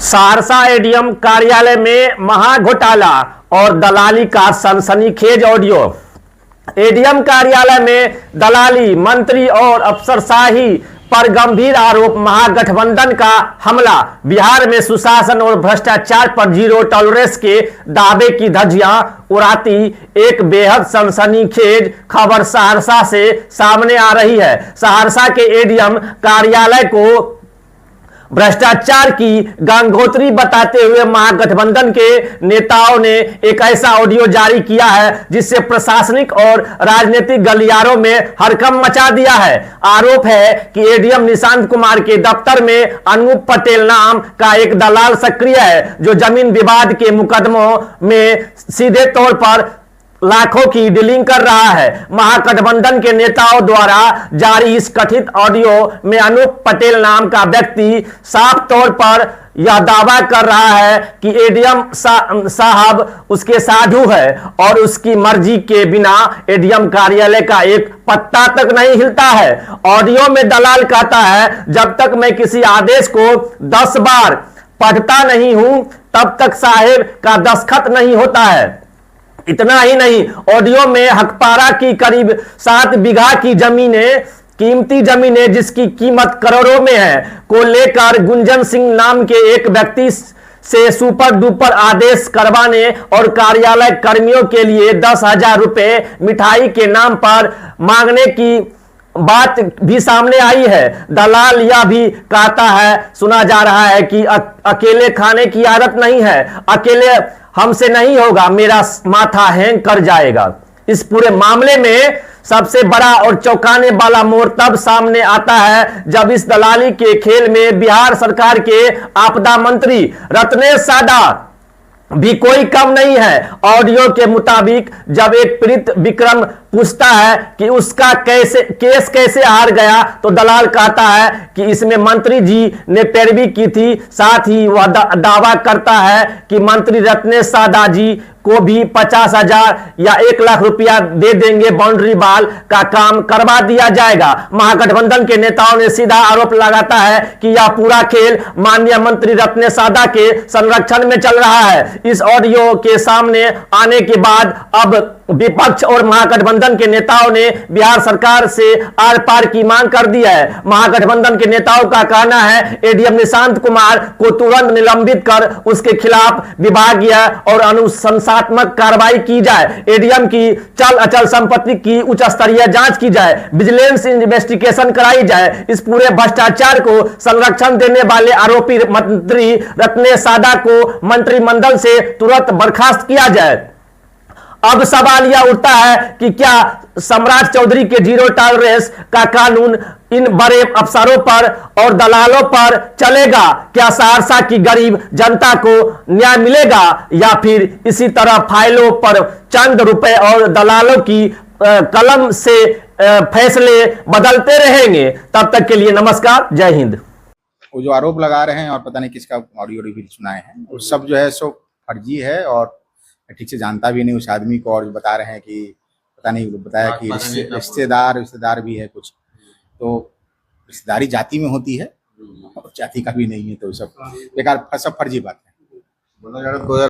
Saharsa ADM कार्यालय में महाघोटाला और दलाली का सनसनीखेज ऑडियो। एडीएम कार्यालय में दलाली, मंत्री और अफसरशाही पर गंभीर आरोप। महागठबंधन का हमला। बिहार में सुशासन और भ्रष्टाचार पर जीरो टॉलरेंस के दावे की धज्जियां उड़ाती एक बेहद सनसनीखेज खबर सहरसा से सामने आ रही है। सहरसा के एडीएम कार्यालय को भ्रष्टाचार की गंगोत्री बताते हुए महागठबंधन के नेताओं ने एक ऐसा ऑडियो जारी किया है जिससे प्रशासनिक और राजनीतिक गलियारों में हड़कंप मचा दिया है। आरोप है कि एडीएम निशांत कुमार के दफ्तर में अनूप पटेल नाम का एक दलाल सक्रिय है, जो जमीन विवाद के मुकदमों में सीधे तौर पर लाखों की डीलिंग कर रहा है। महागठबंधन के नेताओं द्वारा जारी इस कथित ऑडियो में अनूप पटेल नाम का व्यक्ति साफ तौर पर यह दावा कर रहा है कि एडीएम साहब उसके साधु है और उसकी मर्जी के बिना एडीएम कार्यालय का एक पत्ता तक नहीं हिलता है। ऑडियो में दलाल कहता है, जब तक मैं किसी आदेश को 10 बार पढ़ता नहीं हूं तब तक साहेब का दस्तखत नहीं होता है। इतना ही नहीं, ऑडियो में हकपारा की करीब 7 बीघा की जमीनें, कीमती जमीनें जिसकी कीमत करोड़ों में है, को लेकर गुंजन सिंह नाम के एक व्यक्ति से सुपर डुपर आदेश करवाने और कार्यालय कर्मियों के लिए 10,000 रुपए मिठाई के नाम पर मांगने की बात भी सामने आई है। दलाल यह भी कहता है, सुना जा रहा है कि अकेले खाने की आदत नहीं है, अकेले हमसे नहीं होगा, मेरा माथा हैंग कर जाएगा। इस पूरे मामले में सबसे बड़ा और चौंकाने वाला मोड़ तब सामने आता है जब इस दलाली के खेल में बिहार सरकार के आपदा मंत्री रत्नेश सादा भी कोई कम नहीं है। ऑडियो के मुताबिक जब एक पीड़ित विक्रम पूछता है कि उसका केस कैसे हार गया, तो दलाल कहता है कि इसमें मंत्री जी ने पैरवी की थी। साथ ही वह दावा करता है कि मंत्री रत्नेश सादा जी को भी 50,000 या 1 लाख रुपया दे देंगे, बाउंड्री बाल का काम करवा दिया जाएगा। महागठबंधन के नेताओं ने सीधा आरोप लगाता है कि यह पूरा खेल माननीय मंत्री रत्नेश सादा के संरक्षण में चल रहा है। इस ऑडियो के सामने आने के बाद अब विपक्ष और महागठबंधन के नेताओं ने बिहार सरकार से आर पार की मांग कर दी है। महागठबंधन के नेताओं का कहना है, एडीएम निशांत कुमार को तुरंत निलंबित कर उसके खिलाफ विभागीय और अनुशंसात्मक कार्रवाई की जाए। एडीएम की चल अचल संपत्ति की उच्च स्तरीय जांच की जाए, विजिलेंस इन्वेस्टिगेशन कराई जाए। इस पूरे भ्रष्टाचार को संरक्षण देने वाले आरोपी मंत्री रत्नेश सादा को मंत्रिमंडल से तुरंत बर्खास्त किया जाए। अब सवाल यह उठता है कि क्या सम्राट चौधरी के जीरो टॉलरेंस का कानून इन बड़े अफसरों पर और दलालों पर चलेगा? क्या सहरसा की गरीब जनता को न्याय मिलेगा या फिर इसी तरह फाइलों पर चंद रुपए और दलालों की कलम से फैसले बदलते रहेंगे? तब तक के लिए नमस्कार, जय हिंद। वो जो आरोप लगा रहे हैं और पता नहीं किसका ऑडियो रिवील सुनाए हैं, वो सब जो है सो फर्जी है और ठीक से जानता भी नहीं उस आदमी को। और बता रहे हैं कि पता नहीं, बताया कि रिश्तेदार भी है कुछ, तो रिश्तेदारी जाति में होती है और जाति का भी नहीं है, तो सब बेकार, सब फर्जी बात है।